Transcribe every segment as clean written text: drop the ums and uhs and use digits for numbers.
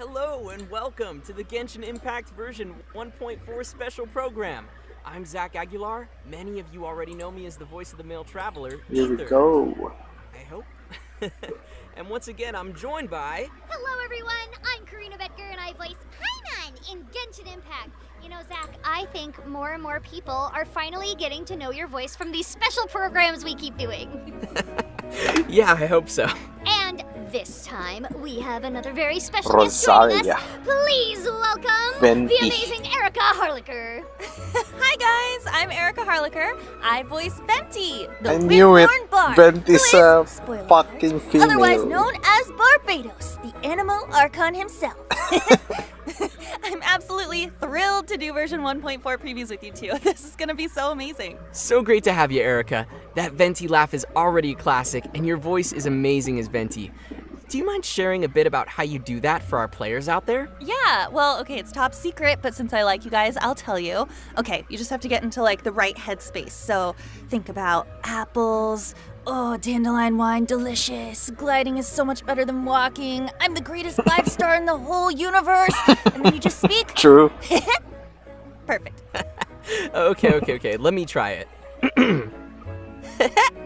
Hello and welcome to the Genshin Impact version 1.4 special program. I'm Zach Aguilar. Many of you already know me as the voice of the male traveler. Here we go. I hope. And once again, I'm joined by... Hello everyone, I'm Karina Bedger and I voice Paimon in Genshin Impact. You know, Zach, I think more and more people are finally getting to know your voice from these special programs we keep doing. Yeah, I hope so. And this time, we have another very special Rosaria. guest joining us. Please welcome Venti. the amazing Erica Harlicker. Hi guys, I'm Erica Harlicker. I voice Venti, the I knew it. Windborn Bard, Venti's who is, a spoiler fucking alert, female. otherwise known as Barbados, the animal archon himself. I'm absolutely thrilled to do version 1.4 previews with you two. This is gonna be so amazing. So great to have you, Erica. That Venti laugh is already a classic, and your voice is amazing as Venti. Do you mind sharing a bit about how you do that for our players out there? Yeah, well, okay, it's top secret, but since I like you guys, I'll tell you. Okay, you just have to get into like the right headspace. So think about apples. Oh, dandelion wine, delicious. Gliding is so much better than walking. I'm the greatest 5-star in the whole universe. And then you just speak. True. Perfect. Okay. Let me try it.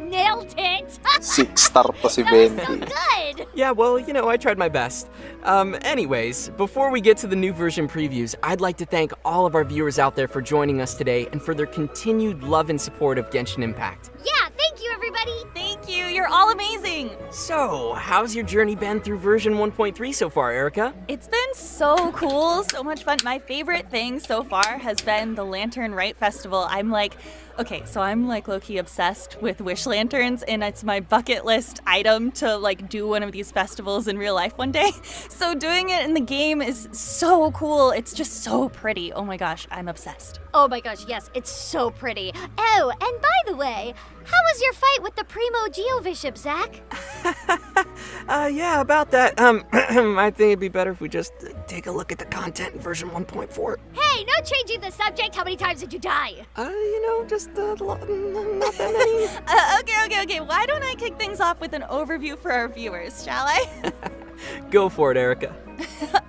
Nailed it! 6-star pa si That was so Venti. good! Yeah, well, I tried my best. Anyways, before we get to the new version previews, I'd like to thank all of our viewers out there for joining us today and for their continued love and support of Genshin Impact. Yeah, thank you everybody! Thank you. You're all amazing. So, how's your journey been through version 1.3 so far, Erica? It's been so cool, so much fun. My favorite thing so far has been the Lantern Rite Festival. I'm like low-key obsessed with wish lanterns, and it's my bucket list item to like do one of these festivals in real life one day. So doing it in the game is so cool. It's just so pretty. Oh my gosh, I'm obsessed. Oh my gosh, yes, it's so pretty. Oh, and by the way, how was your fight with the Primo Geovishop, Zach? Yeah, about that. I think it'd be better if we just take a look at the content in version 1.4. Hey, no changing the subject. How many times did you die? Just not that many. Okay. Why don't I kick things off with an overview for our viewers, shall I? Go for it, Erica.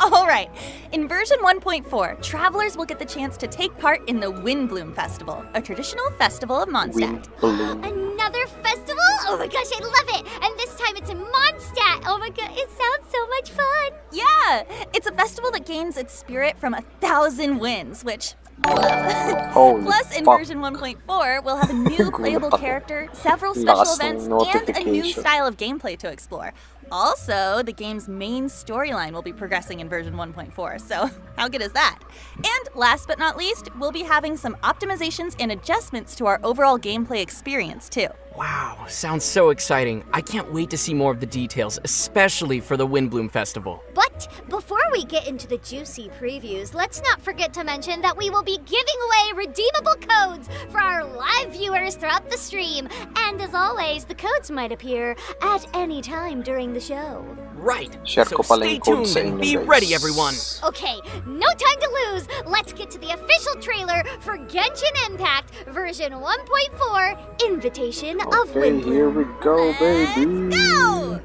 All right. In version 1.4, travelers will get the chance to take part in the Windbloom Festival, a traditional festival of Mondstadt. Wind balloon. Another festival? Oh my gosh, I love it! And this time it's in Mondstadt. Oh my god, it sounds so much fun. Yeah, it's a festival that gains its spirit from 1,000 winds, which I love. Holy Plus, in fuck. version 1.4, we'll have a new playable character, several special Last events, and a new notification. style of gameplay to explore. Also, the game's main storyline will be progressing in version 1.4, so how good is that? And last but not least, we'll be having some optimizations and adjustments to our overall gameplay experience, too. Wow, sounds so exciting. I can't wait to see more of the details, especially for the Windbloom Festival. But before we get into the juicy previews, let's not forget to mention that we will be giving away redeemable codes for our live viewers throughout the stream. And as always, the codes might appear at any time during the show. Right, Share so ko pala stay yung code tuned sa and inyo, be guys. ready, everyone. Okay, no time to lose. Let's get to the official trailer for Genshin Impact version 1.4 Invitation of Okay, Windbloom. here we go, baby. Let's go!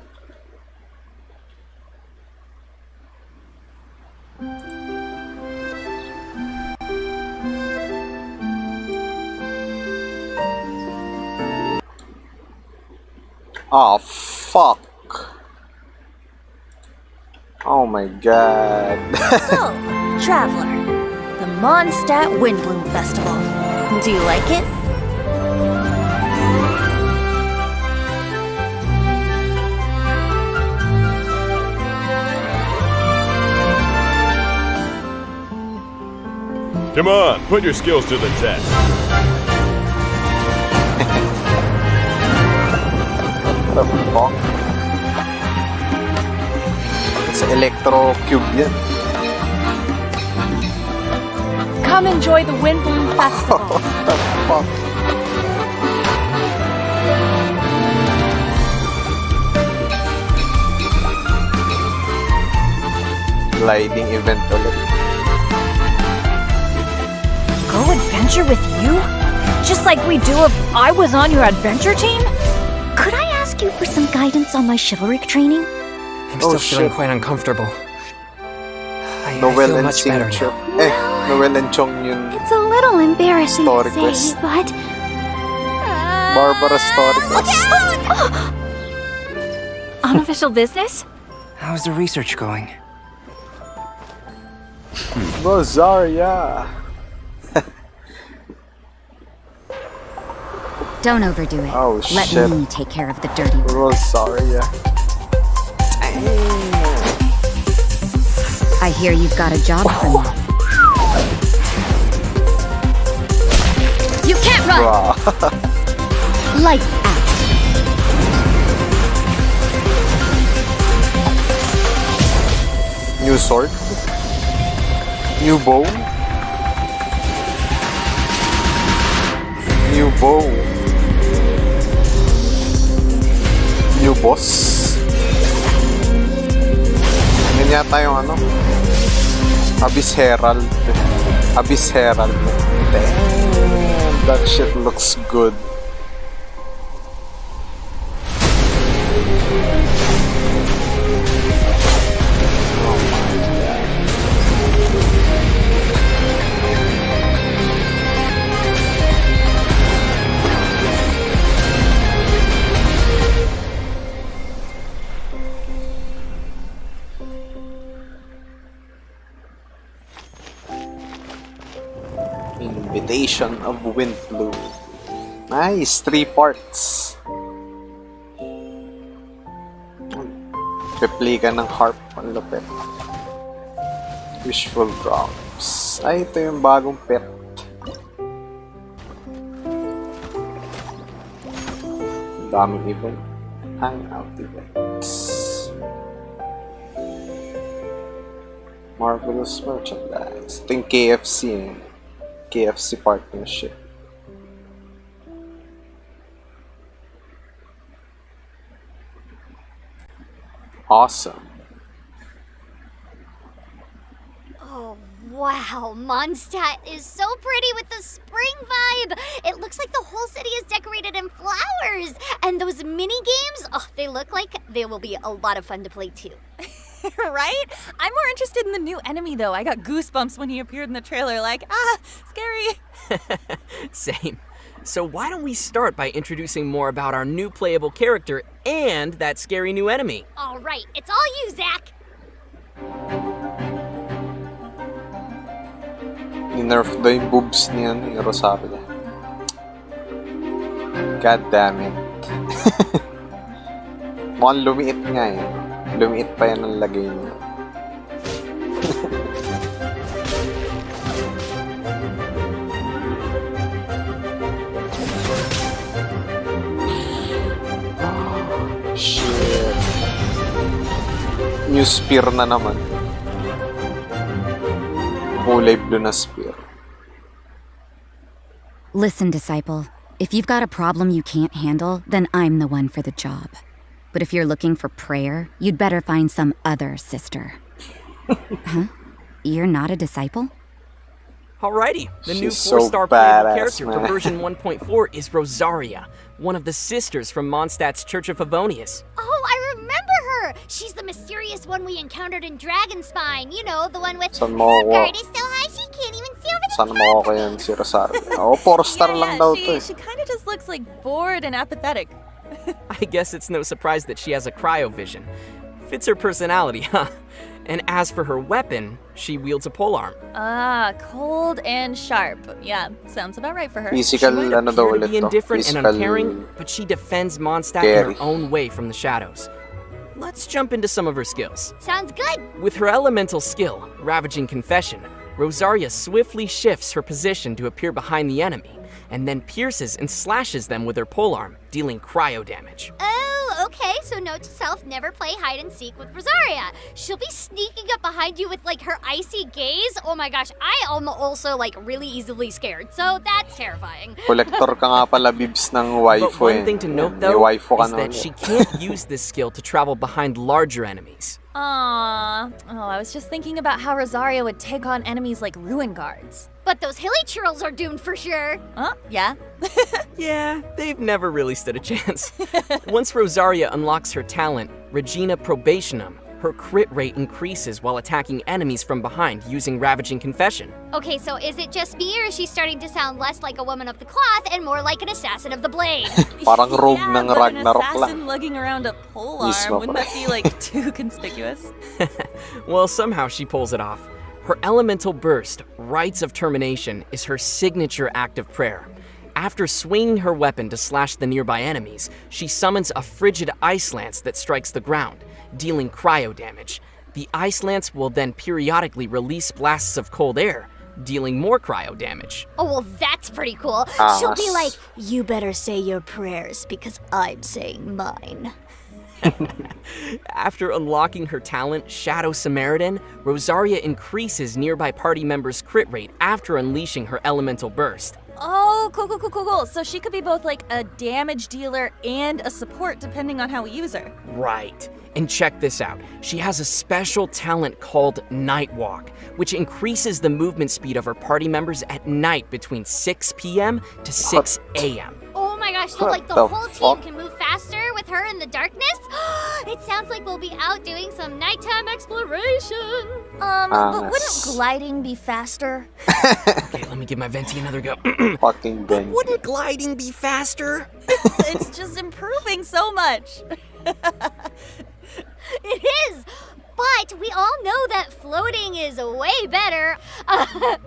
Oh, fuck. Oh my god. So, Traveler, the Mondstadt Windbloom Festival. Do you like it? Come on, put your skills to the test. What the fuck? It's Electro Cube yan. Come enjoy the Windbloom Festival. What the fuck? Gliding event ulit. Go adventure with you? Just like we do if I was on your adventure team? Could I ask you for some guidance on my chivalric training? I'm Oh, still feeling shit. quite uncomfortable. Noel feel and much better Singchuk. now. Noel and Chong yun. It's a little embarrassing Story to quest. say, but... Barbara story Look quest. out! Unofficial business? How's the research going? Rosaria. Don't overdo it. Oh, Let shit. me take care of the dirty work. Rosaria. I hear you've got a job for me. You can't run! Bruh. Lights out. New sword. New bow. New bow. New boss. Yan yata yung ano. Abyss Herald. Abyss Herald. Damn, that shit looks good. Invitation of Windbloom. Nice, 3 parts. Replika ng harp, ang lupit. Wishful Drums. Ay, ito yung bagong pet. Daming event. Hangout Events. Marvelous merchandise. Ito yung KFC eh. KFC partnership. Awesome. Oh, wow. Mondstadt is so pretty with the spring vibe. It looks like the whole city is decorated in flowers. And those mini games, oh, they look like they will be a lot of fun to play too. Right? I'm more interested in the new enemy, though. I got goosebumps when he appeared in the trailer, like, scary. Same. So why don't we start by introducing more about our new playable character and that scary new enemy? All right, it's all you, Zach. Ni-nerf daw yung boobs niya ni Rosaria. God damn it. Mukhang lumiit nga eh. Lumiit pa yan ang lagay niya. Shit. New spear na naman. Kulay blue na spear. Listen, Disciple. If you've got a problem you can't handle, then I'm the one for the job. But if you're looking for prayer, you'd better find some other sister. Huh? You're not a disciple? Alrighty, the new She's so 4-star playable badass, character for man. version 1.4 is Rosaria, one of the sisters from Mondstadt's Church of Favonius. Oh, I remember her. She's the mysterious one we encountered in Dragonspine. You know, the one with Saan mo the ako? guard is so high she can't even see over the Sana mo ako yan si Rosaria. Oh, 4-star lang daw to eh. She kind of just looks like bored and apathetic. I guess it's no surprise that she has a cryovision. Fits her personality, huh? And as for her weapon, she wields a polearm. Cold and sharp. Yeah, sounds about right for her. She Physical, might ano daw appear to ulit be to? indifferent and Physical uncaring, but she defends Mondstadt carry. in her own way from the shadows. Let's jump into some of her skills. Sounds good. With her elemental skill, Ravaging Confession, Rosaria swiftly shifts her position to appear behind the enemy, and then pierces and slashes them with her polearm, dealing cryo damage. Oh, okay. So note to self, never play hide and seek with Rosaria. She'll be sneaking up behind you with like her icy gaze. Oh my gosh, I am also like really easily scared. So that's terrifying. Collector ka nga pala, Bibs, ng But waifu one eh. thing to note May though waifu ka is na that ulit. she can't use this skill to travel behind larger enemies. Aww. Oh, I was just thinking about how Rosaria would take on enemies like Ruin Guards. But those hilly churls are doomed for sure. Huh? Yeah? Yeah, they've never really stood a chance. Once Rosaria unlocks her talent, Regina Probationum, Her crit rate increases while attacking enemies from behind using Ravaging Confession. Okay, so is it just me, or is she starting to sound less like a woman of the cloth and more like an assassin of the blade? Parang rogue Yeah, ng but an Ragnarok assassin lang. lugging around a pole Mismo, arm. Wouldn't that be like too conspicuous? Well, somehow she pulls it off. Her elemental burst, Rites of Termination, is her signature act of prayer. After swinging her weapon to slash the nearby enemies, she summons a frigid ice lance that strikes the ground, dealing cryo damage. The ice lance will then periodically release blasts of cold air, dealing more cryo damage. Oh, well, that's pretty cool. She'll be like, you better say your prayers because I'm saying mine. After unlocking her talent, Shadow Samaritan, Rosaria increases nearby party members' crit rate after unleashing her elemental burst. Oh, cool. So she could be both like a damage dealer and a support depending on how we use her. Right. And check this out. She has a special talent called Night Walk, which increases the movement speed of her party members at night between 6 p.m. to 6 a.m. Oh my gosh, so What like the the whole fuck? team can move faster with her in the darkness? It sounds like we'll be out doing some nighttime exploration. But wouldn't gliding be faster? Okay, let me give my venti another go. Fucking Ben. Wouldn't gliding be faster? It's just improving so much. It is! But we all know that floating is way better. By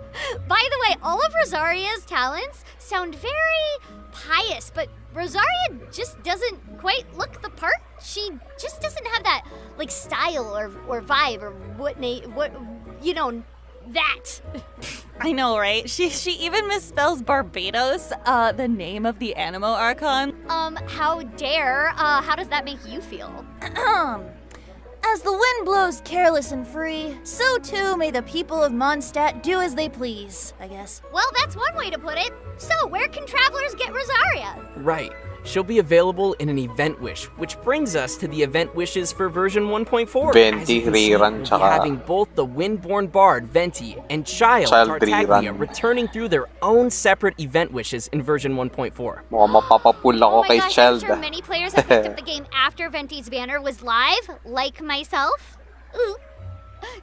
the way, all of Rosaria's talents sound very pious, but Rosaria just doesn't quite look the part. She just doesn't have that, like, style or vibe or what, that. I know, right? She even misspells Barbados, the name of the Animo Archon. How dare? How does that make you feel? As the wind blows careless and free, so too may the people of Mondstadt do as they please, I guess. Well, that's one way to put it. So, where can travelers get Rosaria? Right. She'll be available in an event wish, which brings us to the event wishes for version 1.4. Venti, As you can see, Riran, we'll be tsaka having both the Windborn Bard, Venti, and Child Tartaglia Riran. returning through their own separate event wishes in version 1.4. Mukhang mapapapul ako Oh my kay gosh, Child. I'm sure many players have picked up the game after Venti's banner was live, like myself. Ooh.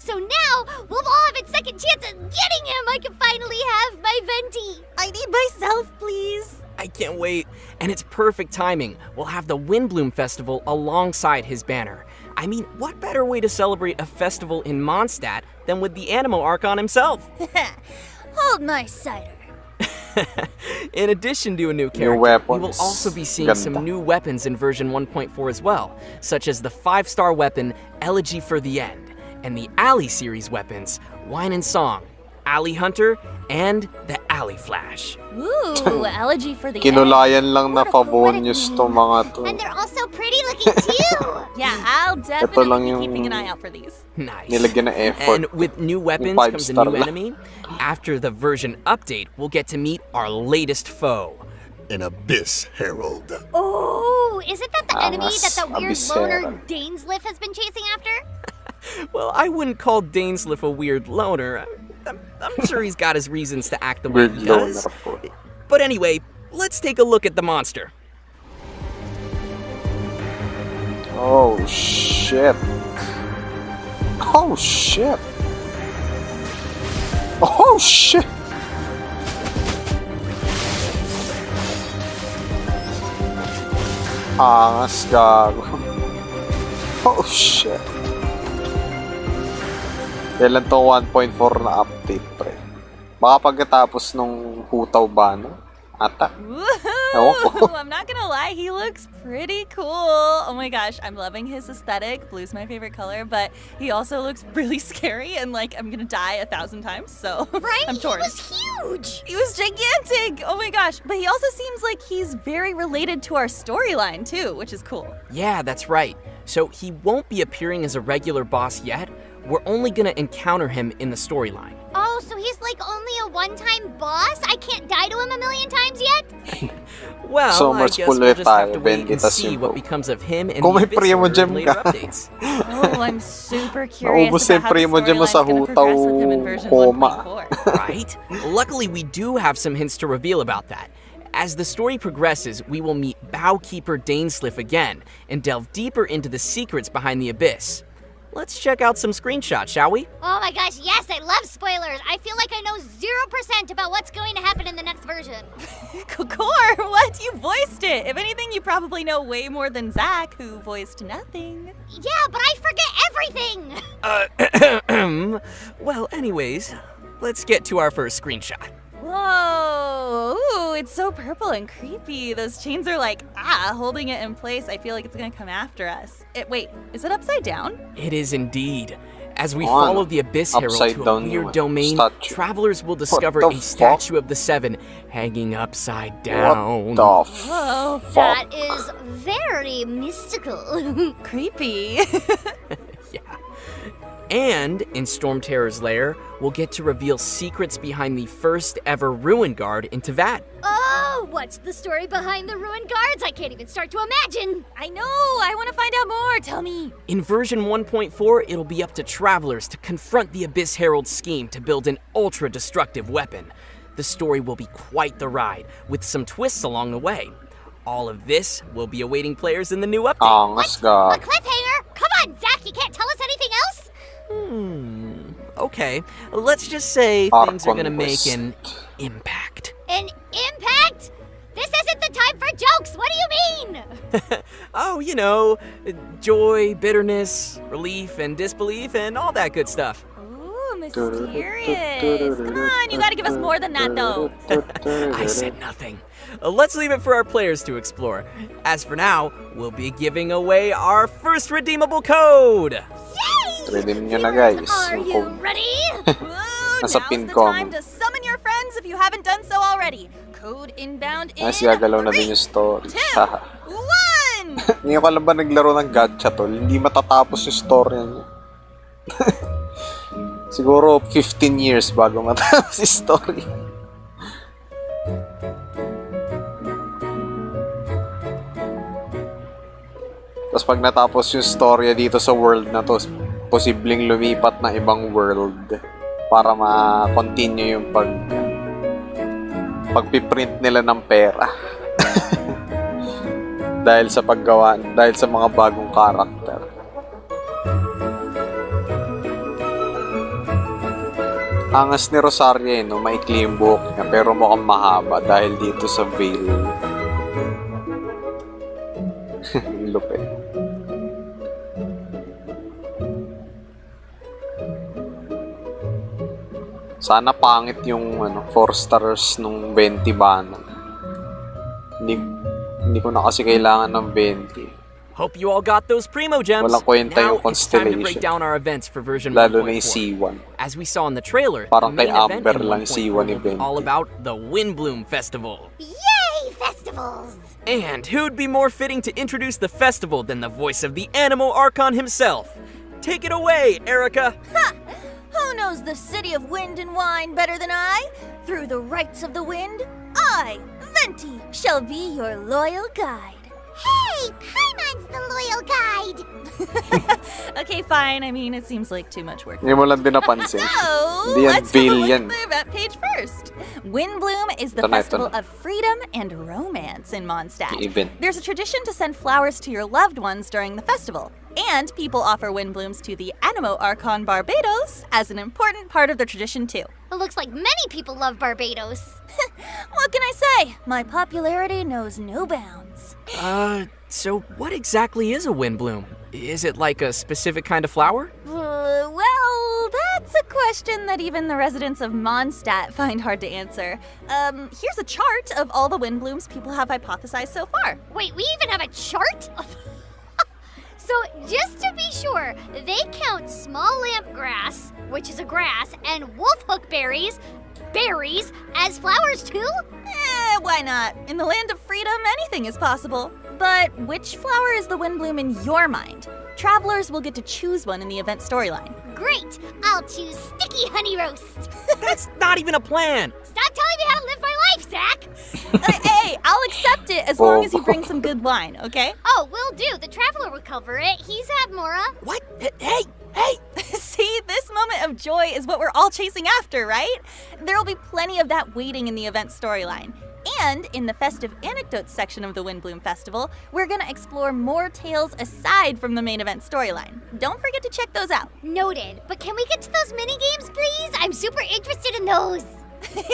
So now, we'll all have a second chance at getting him! I can finally have my Venti! I need myself, please. I can't wait. And it's perfect timing. We'll have the Windbloom Festival alongside his banner. I mean, what better way to celebrate a festival in Mondstadt than with the Animo Archon himself? Hold my cider. In addition to a new character, we will weapons. also be seeing Ganda. some new weapons in version 1.4 as well, such as the 5-star weapon Elegy for the End, and the Alley series weapons Wine and Song, Alley Hunter, and the Alley Flash. Ooh, elegy for the Kinulayan lang na What a poetic Favonius to name. mga to. And they're also pretty looking too! Yeah, I'll definitely lang be yung keeping an eye out for these. Nice. Nilagyan na effort. And with new weapons Yung comes a 5-star new lang. enemy. After the version update, we'll get to meet our latest foe. An abyss, Herald. Oh, is it that the enemy Angas, that the weird Abyss loner Herald. Dainsliff has been chasing after? Well, I wouldn't call Dainsliff a weird loner. I'm sure he's got his reasons to act the way Weird he does. loner po. But anyway, let's take a look at the monster. Oh shit. Oh shit. Oh shit. Angas gago. Oh shit. Kailan to 1.4 na update pre? Baka pagkatapos nung hutaw ba no? Ata. Ewan ko. Woohoo! I'm not gonna lie, he looks pretty cool. Oh my gosh, I'm loving his aesthetic. Blue's my favorite color, but he also looks really scary and like I'm gonna die 1,000 times, so Right? I'm torn. He was huge! He was gigantic! Oh my gosh. But he also seems like he's very related to our storyline too, which is cool. Yeah, that's right. So he won't be appearing as a regular boss yet. We're only gonna encounter him in the storyline. Oh, so he's like only a one-time boss? I can't die to him a million times yet? Well, So I much guess we'll just have to tayo, wait and Benditas see yun what po. becomes of him and Kung the may Abyss Primo Lord in Gem later ka. updates. Oh, I'm super curious Naubos about yung how the Primo Gem mo sa storyline's gonna hutaw, progress with him in version koma. 1.4. Right? Luckily, we do have some hints to reveal about that. As the story progresses, we will meet Bowkeeper Dainsliff again and delve deeper into the secrets behind the Abyss. let's check out some screenshots, shall we? Oh my gosh, yes, I love spoilers. I feel like I know 0% about what's going to happen in the next version. Core, what? You voiced it. If anything, you probably know way more than Zach, who voiced nothing. Yeah, but I forget everything. Well, anyways, let's get to our first screenshot. Whoa, ooh, it's so purple and creepy. Those chains are like, holding it in place. I feel like it's gonna come after us. Wait, is it upside down? It is indeed. As we Oh, follow the Abyss Herald upside to a down weird yung domain, statue. travelers will discover the a fuck? statue of the Seven hanging upside down. What the Whoa, That is very mystical. creepy. Yeah. And in Storm Terror's lair, we'll get to reveal secrets behind the first ever Ruin Guard in Tavad. Oh, what's the story behind the ruined guards? I can't even start to imagine. I know, I want to find out more. Tell me. In version 1.4, it'll be up to travelers to confront the Abyss Herald's scheme to build an ultra-destructive weapon. The story will be quite the ride, with some twists along the way. All of this will be awaiting players in the new update. Angas A ka. cliffhanger? Come on, Zach, you can't tell us anything else? Okay, let's just say Our things are gonna make conquest. an impact. An impact? This isn't the time for jokes. What do you mean? Oh, you know, joy, bitterness, relief, and disbelief, and all that good stuff. Ooh, mysterious. Come on, you gotta give us more than that, though. I said nothing. Let's leave it for our players to explore. As for now, we'll be giving away our first redeemable code. Yay! Redeem nyo na, guys. Are Yung you code. ready? Woo, Nasa now's pin the com. time to summon your friends if you haven't done so already. Code inbound in Ay, gagalaw na din 3, yung story. 2, Haha. 1! Ngayon ka lang ba naglaro ng gacha, tol? Hindi matatapos yung story niya. Siguro 15 years bago matapos yung story. Tapos pag natapos yung storya dito sa world na to, posibleng lumipat na ibang world para ma-continue yung pagpiprint nila ng pera. Dahil sa paggawa, dahil sa mga bagong karakter. Angas ni Rosaria, no? Maikli yung buhok niya, pero mukhang mahaba dahil dito sa veil. Lupit. Sana pangit yung 4 stars nung 20 bana. Hindi ko na kasi kailangan ng 20. Hope you all got those primo gems. Walang kwenta Now yung it's time to break constellation. down our events for version Lalo na yung 1.4. C1. As we saw in the trailer, Parang the main kay event Amber in lang 1.4 C1 will be event. all about the Windbloom Festival. Yay, festivals! And who'd be more fitting to introduce the festival than the voice of the Animo Archon himself? Take it away, Erica! Who knows the city of wind and wine better than I? Through the rights of the wind, I, Venti, shall be your loyal guide. Hey, Paimon's the loyal guide! Okay, fine. I mean, it seems like too much work. Hindi mo lang din napansin. So, Hindi yan let's have a veil look yan. at the event page first. Windbloom is the Ito na, festival ito na. of freedom and romance in Mondstadt. The event. There's a tradition to send flowers to your loved ones during the festival. And people offer windblooms to the Animo Archon Barbados as an important part of their tradition too. It looks like many people love Barbados. What can I say? My popularity knows no bounds. So what exactly is a Windbloom? Is it like a specific kind of flower? Well, that's a question that even the residents of Mondstadt find hard to answer. Here's a chart of all the windblooms people have hypothesized so far. Wait, we even have a chart? So, just to be sure, they count small lamp grass, which is a grass, and wolfhook berries as flowers too? Why not? In the land of freedom, anything is possible. But which flower is the windbloom in your mind? Travelers will get to choose one in the event storyline. Great! I'll choose Sticky Honey Roast. That's not even a plan! Stop telling me how to live my life, Zach! Hey, I'll accept it as long as you bring some good wine, okay? Oh, will do. The Traveler will cover it. He's had Mora. What? Hey! See, this moment of joy is what we're all chasing after, right? There'll be plenty of that waiting in the event storyline. And in the festive anecdotes section of the Windbloom Festival, we're gonna explore more tales aside from the main event storyline. Don't forget to check those out. Noted. But can we get to those mini games, please? I'm super interested in those.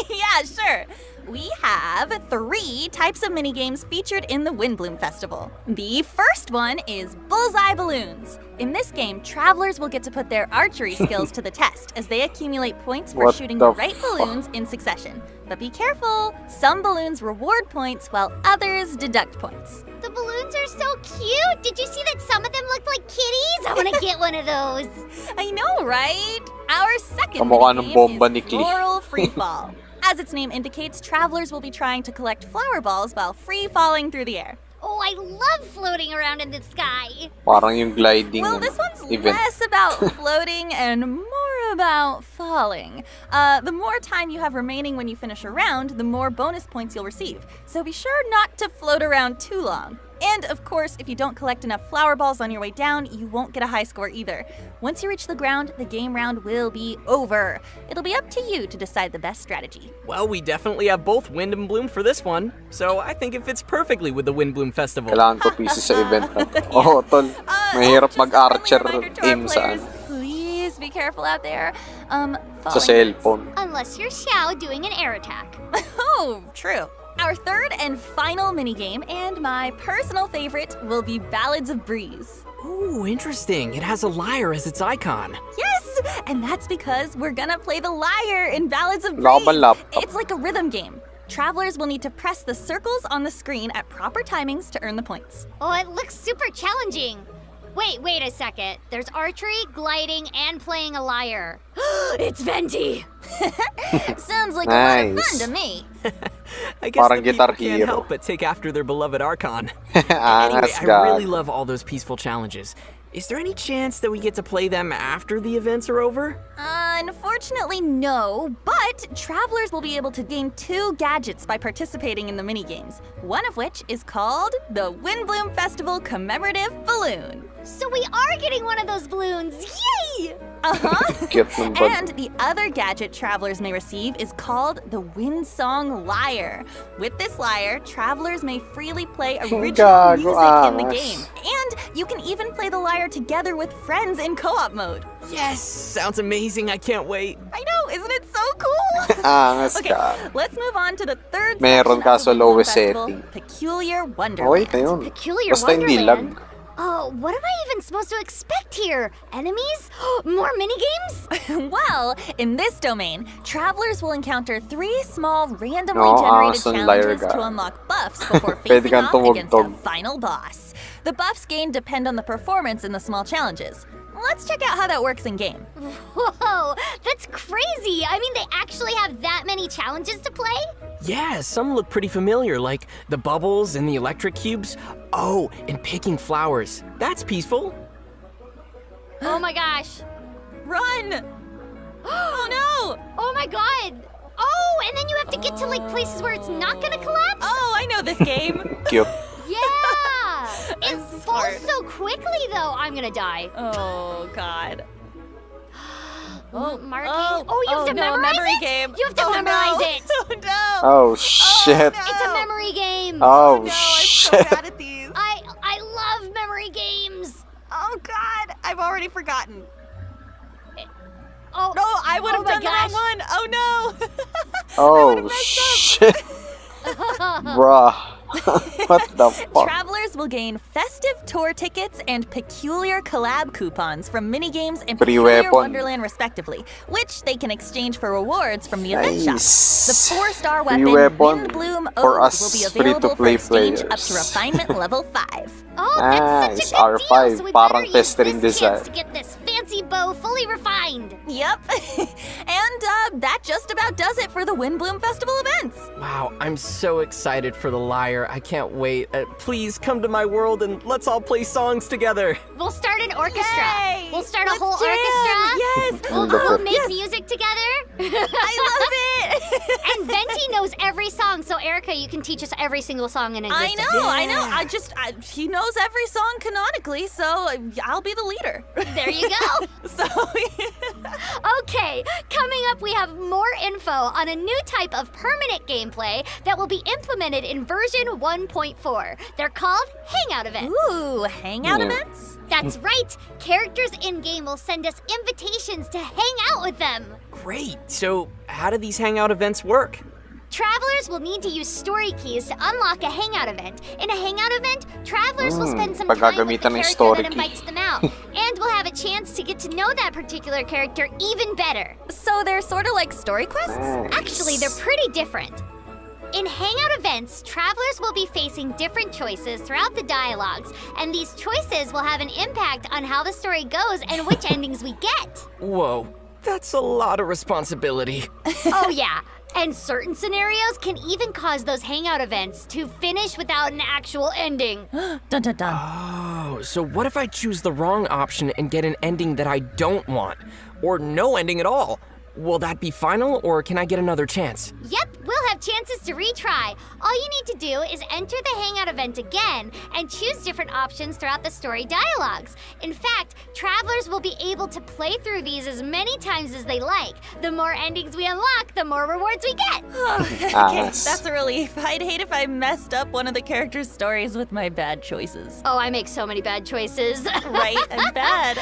Yeah, sure. We have 3 types of minigames featured in the Windbloom Festival. The first one is Bullseye Balloons. In this game, travelers will get to put their archery skills to the test as they accumulate points for What shooting the the right balloons in succession. But be careful, some balloons reward points while others deduct points. The balloons are so cute. Did you see that some of them looked like kitties? I want to get one of those. I know, right? Our second Kamukha ng bomba ni minigame is Klee. Floral Freefall. As its name indicates, travelers will be trying to collect flower balls while free-falling through the air. Oh, I love floating around in the sky. Parang yung gliding Well, this one's event. less about floating and more about falling. The more time you have remaining when you finish a round, the more bonus points you'll receive. So be sure not to float around too long. And of course, if you don't collect enough flower balls on your way down, you won't get a high score either. Once you reach the ground, the game round will be over. It'll be up to you to decide the best strategy. Well, we definitely have both Wind and Bloom for this one, so I think it fits perfectly with the Wind Bloom Festival. Kailangan ko pieces sa event na to. Oh, tol. Mahirap Just a mag-archer friendly reminder to our aim saan. players, please be careful out there. Sa cellphone. Unless you're Xiao doing an air attack. Oh, true. Our third and final minigame, and my personal favorite, will be Ballads of Breeze. Ooh, interesting. It has a lyre as its icon. Yes! And that's because we're gonna play the lyre in Ballads of Wala ka bang Breeze. laptop? It's like a rhythm game. Travelers will need to press the circles on the screen at proper timings to earn the points. Oh, it looks super challenging. Wait a second. There's archery, gliding, and playing a lyre. It's Venti! Sounds like a lot of Nice. fun to me. I guess Parang the people Guitar can't Hero. help but take after their beloved Archon. Anyway, Angas I really ka. love all those peaceful challenges. Is there any chance that we get to play them after the events are over? Unfortunately, no, but travelers will be able to gain 2 gadgets by participating in the minigames, one of which is called the Windbloom Festival Commemorative Balloon. So we are getting one of those balloons. Yay! Cute ng bag. And the other gadget travelers may receive is called the Wind Song Lyre. With this lyre, travelers may freely play original Gago, music in the angas. game. And you can even play the lyre together with friends in co-op mode. Yes! Sounds amazing. I can't wait. I know, isn't it so cool? Angas Okay, ka. let's move on to the third Meron section kaso of the Windbloom lowest Festival, setting. Peculiar Oh, Wonderland. wait na yun. Peculiar Basta hindi Wonderland. lag. Oh, what am I even supposed to expect here? Enemies? More minigames? Well, in this domain, travelers will encounter 3 small randomly No, generated Sun Lyre challenges ka. to unlock buffs before Pwede facing kang off against a tumugtog. final boss. The buffs gained depend on the performance in the small challenges. Let's check out how that works in game. Whoa, that's crazy. I mean, they actually have that many challenges to play? Yeah, some look pretty familiar, like the bubbles and the electric cubes. Oh, and picking flowers. That's peaceful. Oh my gosh. Run! Oh no! Oh my god. Oh, and then you have to get to like places where it's not gonna collapse? Oh, I know this game. Cute. Yeah. It This is falls hard. so quickly though. I'm gonna die. Oh god. Marking. Oh, you have to no, memorize memory it? game. You have to Oh, memorize no. it. Oh no! Oh, shit. no. It's a memory game. Oh, no, I'm so shit. bad at these. I love memory games. Oh god, I've already forgotten. Oh, No, I would have my done the wrong gosh. one. Oh no! Oh, shit. Bruh. What the fuck? Travelers will gain festive tour tickets and peculiar collab coupons from minigames and Free Peculiar weapon. Wonderland respectively, which they can exchange for rewards from the event shop. Nice. The 4-star Free weapon, weapon Windbloom for Ode, us will be available for free-to-play exchange up players. to refinement level 5. Oh, that's Nice, such a good R5, deal. So we parang better use festering this chance design. to get this fancy bow fully refined. Yep. And that just about does it for the Windbloom Festival events. Wow, I'm so excited for the lyre. I can't wait. Please come to my world and let's all play songs together. We'll start an orchestra. Yay! We'll start a Let's whole jam. orchestra. Yes. We'll Wonderful. make music together. I love it. And Venti knows every song, so Erica, you can teach us every single song in existence. I know. He knows every song canonically, so I'll be the leader. There you go. So, Okay, coming up we have more info on a new type of permanent gameplay that will be implemented in version 1.4. They're called Hangout Events. Ooh, Hangout Events? That's right. Characters in-game will send us invitations to hang out with them. Great. So, how do these hangout events work? Travelers will need to use story keys to unlock a hangout event. In a hangout event, travelers will spend some time with the paggagamitan ng character story that key. invites them out, and will have a chance to get to know that particular character even better. So they're sort of like story quests? Actually, they're pretty different. In Hangout Events, travelers will be facing different choices throughout the dialogues, and these choices will have an impact on how the story goes and which endings we get. Whoa, that's a lot of responsibility. Oh yeah, and certain scenarios can even cause those Hangout Events to finish without an actual ending. Dun dun dun. Oh, so what if I choose the wrong option and get an ending that I don't want? Or no ending at all? Will that be final, or can I get another chance? Yep, we'll have chances to retry. All you need to do is enter the Hangout event again and choose different options throughout the story dialogues. In fact, travelers will be able to play through these as many times as they like. The more endings we unlock, the more rewards we get. Okay, that's a relief. I'd hate if I messed up one of the characters' stories with my bad choices. Oh, I make so many bad choices. Right and bad.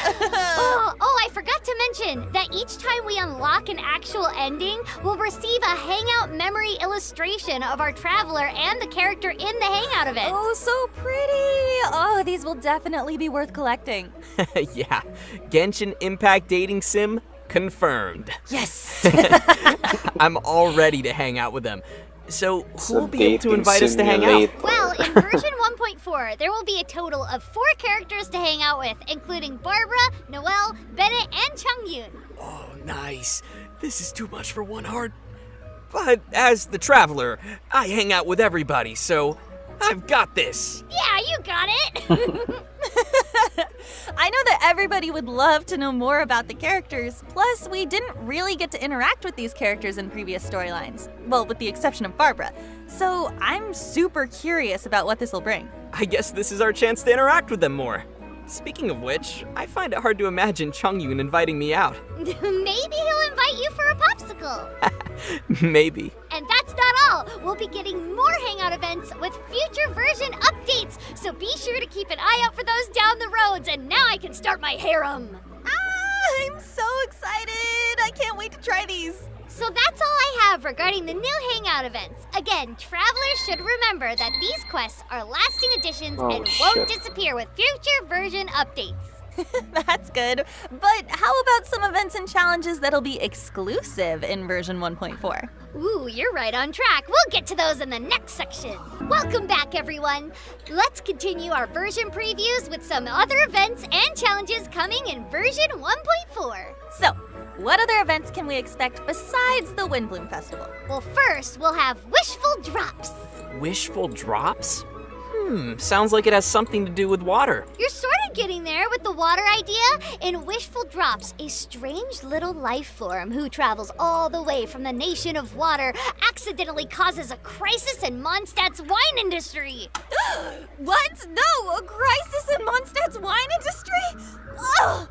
I forgot to mention that each time we unlock an actual ending, we'll receive a Hangout memory illustration of our traveler and the character in the Hangout event. Oh, so pretty. Oh, these will definitely be worth collecting. Yeah, Genshin Impact Dating Sim confirmed. Yes. I'm all ready to hang out with them. So, It's who a will be able to dating invite us to hang out? simulator. Well, in version 1.4, there will be a total of 4 characters to hang out with, including Barbara, Noelle, Bennett, and Chungyun. Oh, nice. This is too much for one heart. But as the traveler, I hang out with everybody, so I've got this. Yeah, you got it. I know that everybody would love to know more about the characters. Plus, we didn't really get to interact with these characters in previous storylines. Well, with the exception of Barbara. So I'm super curious about what this will bring. I guess this is our chance to interact with them more. Speaking of which, I find it hard to imagine Chungyun inviting me out. Maybe he'll invite you for a popsicle. Maybe. And that's not all. We'll be getting more Hangout events with future version updates, so be sure to keep an eye out for those down the roads, and now I can start my harem. I'm so excited! I can't wait to try these. So that's all I have regarding the new Hangout events. Again, travelers should remember that these quests are lasting additions and won't disappear with future version updates. That's good. But how about some events and challenges that'll be exclusive in version 1.4? Ooh, you're right on track. We'll get to those in the next section. Welcome back, everyone. Let's continue our version previews with some other events and challenges coming in version 1.4. So, what other events can we expect besides the Windbloom Festival? Well, first, we'll have Wishful Drops. Wishful drops? Sounds like it has something to do with water. You're sort of getting there with the water idea. In Wishful Drops, a strange little life form who travels all the way from the nation of water accidentally causes a crisis in Mondstadt's wine industry. What? No, a crisis in Mondstadt's wine industry? Oh,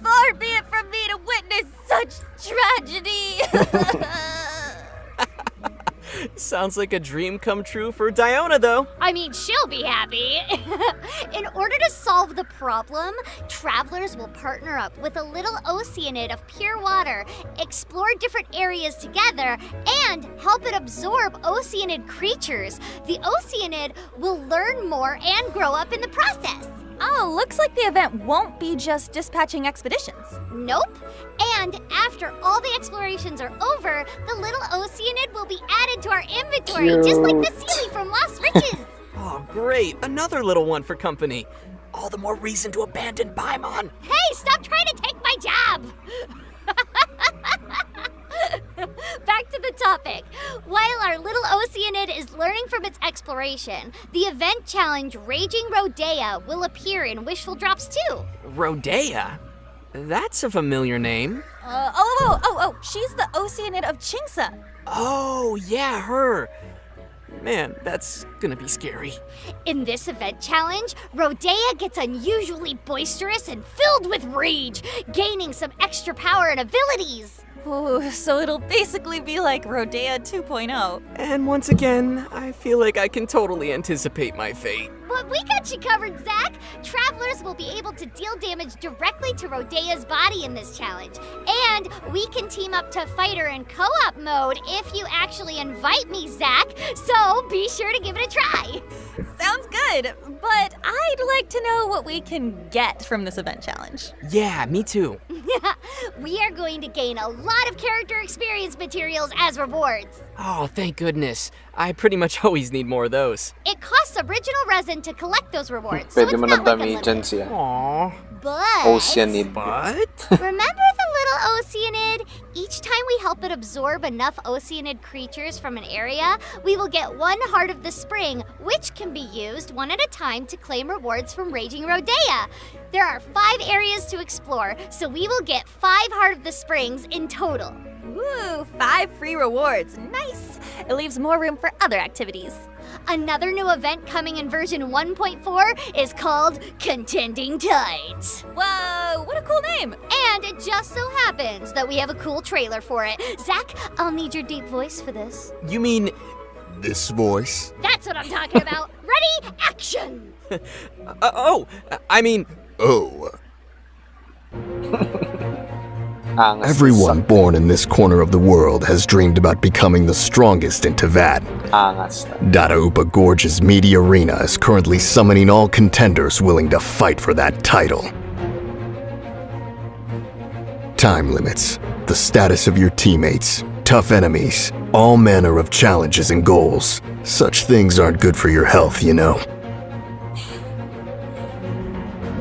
far be it from me to witness such tragedy. Sounds like a dream come true for Diona, though. I mean, she'll be happy. In order to solve the problem, travelers will partner up with a little oceanid of pure water, explore different areas together, and help it absorb oceanid creatures. The oceanid will learn more and grow up in the process. Oh, looks like the event won't be just dispatching expeditions. Nope. And after all the explorations are over, the little oceanid will be added to our inventory, just like the Sealy from Lost Riches. Oh, great. Another little one for company. All the more reason to abandon Paimon. Hey, stop trying to take my job! Back to the topic. While our little oceanid is learning from its exploration, the event challenge Raging Rodea will appear in Wishful Drops too. Rodea? That's a familiar name. Oh, she's the Oceanid of Chingsa. Oh, yeah, her. Man, that's gonna be scary. In this event challenge, Rodea gets unusually boisterous and filled with rage, gaining some extra power and abilities. Ooh, so it'll basically be like Rodea 2.0. And once again, I feel like I can totally anticipate my fate. But we got you covered, Zach. Travelers will be able to deal damage directly to Rodea's body in this challenge. And we can team up to fight her in co-op mode if you actually invite me, Zach. So be sure to give it a try. Sounds good, but I'd like to know what we can get from this event challenge. Yeah, me too. We are going to gain a lot of character experience materials as rewards. Oh, thank goodness. I pretty much always need more of those. It costs original resin to collect those rewards, so Pwede it's mo not na like damihan unlimited. siya. Aww. But Oceanid. But? remember the little Oceanid? Each time we help it absorb enough Oceanid creatures from an area, we will get one Heart of the Spring, which can be used one at a time to claim rewards from Raging Rodea. There are 5 areas to explore, so we will get 5 Heart of the Springs in total. Ooh, 5 free rewards. Nice. It leaves more room for other activities. Another new event coming in version 1.4 is called Contending Tides. Whoa, what a cool name. And it just so happens that we have a cool trailer for it. Zach, I'll need your deep voice for this. You mean This voice? That's what I'm talking about. Ready? Action! I mean, Oh. Angas. Everyone born in this corner of the world has dreamed about becoming the strongest in Tavad. Angas. Upa Gorge's meaty arena is currently summoning all contenders willing to fight for that title. Time limits, the status of your teammates, tough enemies, all manner of challenges and goals. Such things aren't good for your health, you know.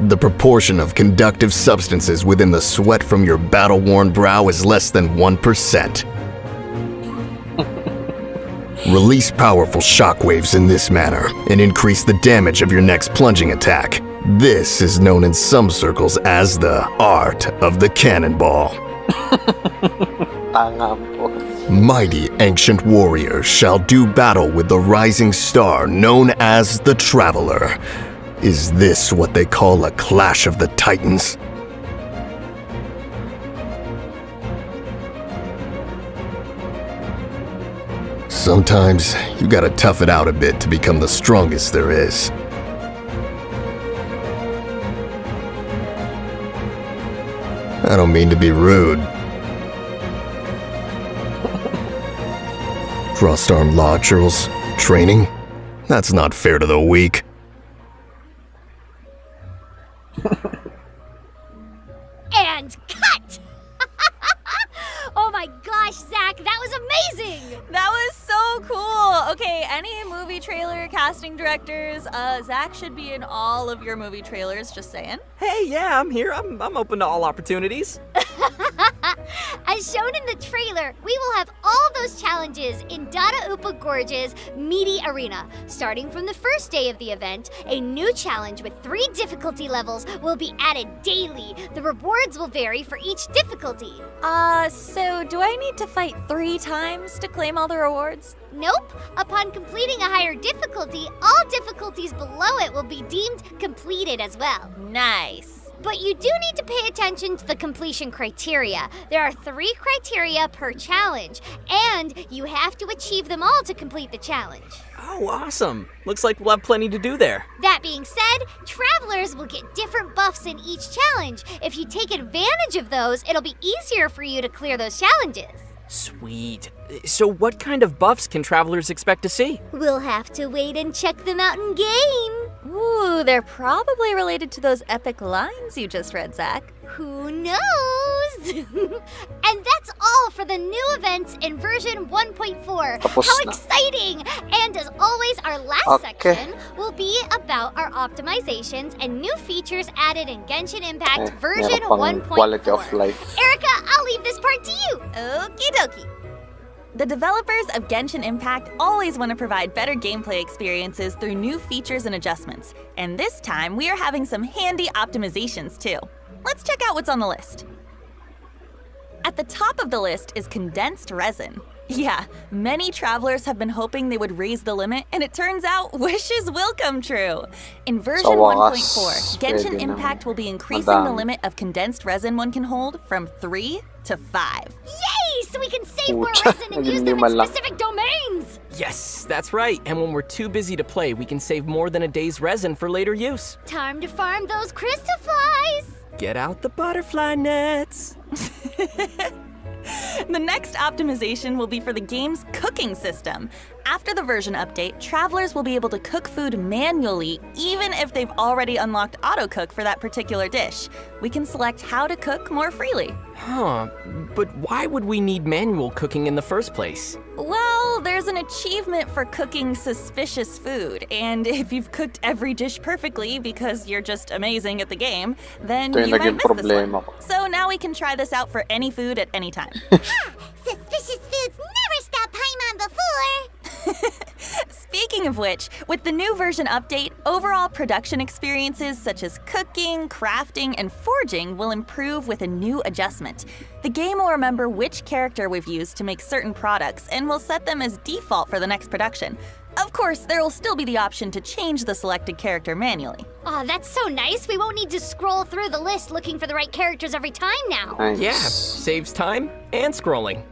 The proportion of conductive substances within the sweat from your battle-worn brow is less than 1%. Release powerful shockwaves in this manner and increase the damage of your next plunging attack. This is known in some circles as the art of the cannonball. Tanga po. Mighty ancient warriors shall do battle with the rising star known as the Traveler. Is this what they call a clash of the titans? Sometimes you gotta tough it out a bit to become the strongest there is. I don't mean to be rude. Frost-armed lodgers, training? That's not fair to the weak. And cut! Oh my gosh, Zach, that was amazing! That was so cool. Okay, any movie trailer casting directors, Zach should be in all of your movie trailers, just saying. hey, yeah, I'm here. I'm open to all opportunities. As shown in the trailer, we will have all those challenges in Upa Gorge's meaty arena. Starting from the first day of the event, a new challenge with 3 difficulty levels will be added daily. The rewards will vary for each difficulty. So do I need to fight 3 times to claim all the rewards? Nope. Upon completing a higher difficulty, all difficulties below it will be deemed completed as well. Nice. But you do need to pay attention to the completion criteria. There are 3 criteria per challenge, and you have to achieve them all to complete the challenge. Oh, awesome. Looks like we'll have plenty to do there. That being said, travelers will get different buffs in each challenge. If you take advantage of those, it'll be easier for you to clear those challenges. Sweet. So what kind of buffs can travelers expect to see? We'll have to wait and check them out in game. Ooh, they're probably related to those epic lines you just read, Zach. Who knows? And that's all for the new events in version 1.4. Tapos How na. exciting! And as always, our last Okay. section will be about our optimizations and new features added in Genshin Impact version meron pang 1.4. quality of life. Erica, I'll leave this part to you. Okie dokie. The developers of Genshin Impact always want to provide better gameplay experiences through new features and adjustments. And this time, we are having some handy optimizations too. Let's check out what's on the list. At the top of the list is Condensed Resin. Yeah, many travelers have been hoping they would raise the limit, and it turns out wishes will come true. In version Sa wakas, 1.4, Genshin pwede Impact nang will be increasing the madami. limit of condensed resin one can hold from 3 to 5. Yay! So we can save more Pucha, resin and use naging them in lima lang. specific domains! Yes, that's right. And when we're too busy to play, we can save more than a day's resin for later use. Time to farm those crystal flies! Get out the butterfly nets. The next optimization will be for the game's cooking system. After the version update, travelers will be able to cook food manually, even if they've already unlocked auto-cook for that particular dish. We can select how to cook more freely. Huh, but why would we need manual cooking in the first place? Well, there's an achievement for cooking suspicious food, and if you've cooked every dish perfectly because you're just amazing at the game, then Ito yung you might naging miss this one. problema ko. So now we can try this out for any food at any time. Suspicious foods never stopped Paimon before! Speaking of which, with the new version update, overall production experiences such as cooking, crafting, and forging will improve with a new adjustment. The game will remember which character we've used to make certain products and will set them as default for the next production. Of course, there will still be the option to change the selected character manually. Oh, that's so nice. We won't need to scroll through the list looking for the right characters every time now. Nice. Yeah, saves time and scrolling.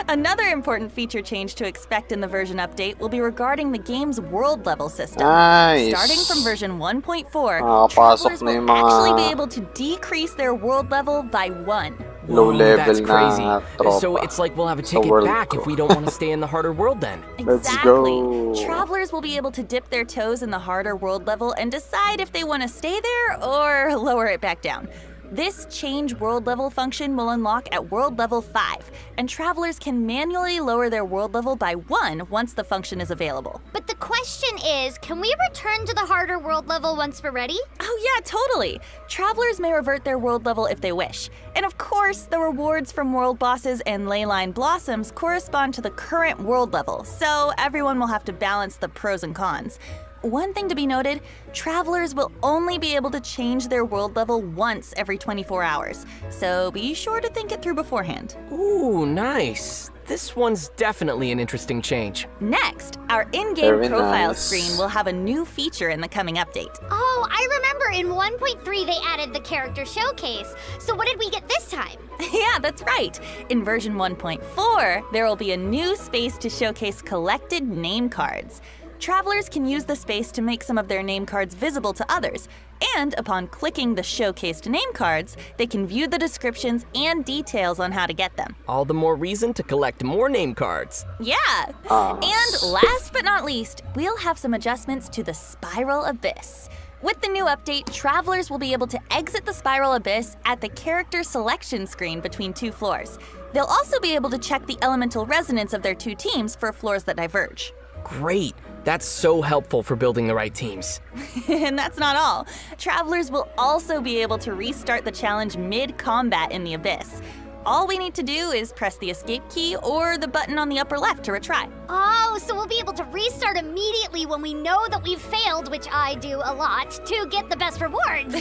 Another important feature change to expect in the version update will be regarding the game's world level system. Nice. Starting from version 1.4, Makakapasok travelers na will yung mga actually be able to decrease their world level by 1. low Whoa, level that's crazy. na tropa. So it's like we'll have a sa ticket world back ko. if we don't want to stay in the harder world then. Let's Exactly. go. Travelers will be able to dip their toes in the harder world level and decide if they want to stay there or lower it back down. This change world level function will unlock at world level 5, and travelers can manually lower their world level by 1 once the function is available. But the question is, can we return to the harder world level once we're ready? Oh yeah, totally! Travelers may revert their world level if they wish. And of course, the rewards from world bosses and leyline blossoms correspond to the current world level, so everyone will have to balance the pros and cons. One thing to be noted, travelers will only be able to change their world level once every 24 hours, so be sure to think it through beforehand. Ooh, nice. This one's definitely an interesting change. Next, our in-game Very profile nice. screen will have a new feature in the coming update. Oh, I remember in 1.3 they added the character showcase. So what did we get this time? Yeah, that's right. In version 1.4, there will be a new space to showcase collected name cards. Travelers can use the space to make some of their name cards visible to others, and upon clicking the showcased name cards, they can view the descriptions and details on how to get them. All the more reason to collect more name cards. Yeah! And last but not least, we'll have some adjustments to the Spiral Abyss. With the new update, travelers will be able to exit the Spiral Abyss at the character selection screen between 2 floors. They'll also be able to check the elemental resonance of their 2 teams for floors that diverge. Great. That's so helpful for building the right teams. And that's not all. Travelers will also be able to restart the challenge mid-combat in the Abyss. All we need to do is press the escape key or the button on the upper left to retry. Oh, so we'll be able to restart immediately when we know that we've failed, which I do a lot, to get the best rewards.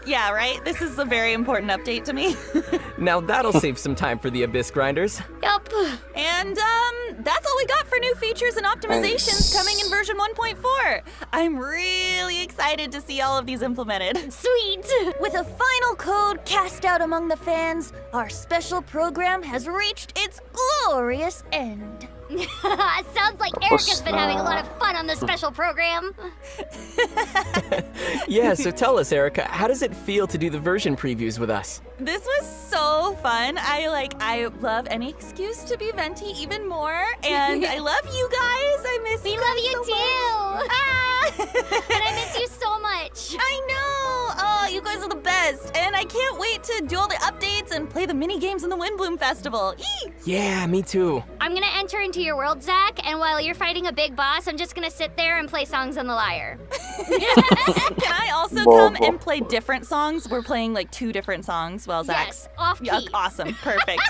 Yeah, right? This is a very important update to me. Now that'll save some time for the Abyss Grinders. Yup. And that's all we got for new features and optimizations Nice. coming in version 1.4. I'm really excited to see all of these implemented. Sweet. With a final code cast out among the fans, our special program has reached its glorious end. Sounds like Erica's been having a lot of fun on this special program. Yeah, so tell us, Erica, how does it feel to do the version previews with us? This was so fun. I love any excuse to be venti even more. And I love you guys. I miss We you. love you so too. much. Ah! And I miss you so much. I know! Oh, you guys are the best! And I can't wait to do all the updates and play the mini games in the Windbloom Festival. Eee! Yeah, me too. I'm gonna enter into your world, Zach, and while you're fighting a big boss, I'm just gonna sit there and play songs on the lyre. Can I also come and play different songs? We're playing like 2 different songs while Zach's... Yes, off key. Yeah, awesome. Perfect.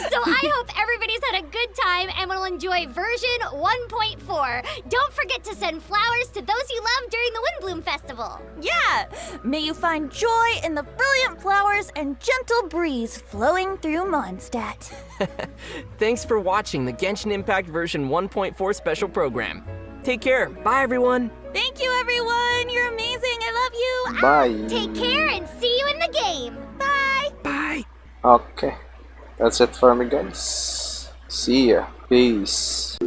So I hope everybody's had a good time and will enjoy version 1.4. Don't forget to send flowers to those you love during the Windbloom Festival. Yeah! May you find joy in the brilliant flowers and gentle breeze flowing through Mondstadt. Thanks for watching the Genshin Impact version 1.4 special program. Take care. Bye, everyone. Thank you, everyone. You're amazing. I love you. Bye. Take care and see you in the game. Bye. Bye. Okay. That's it for me, guys. See ya. Peace.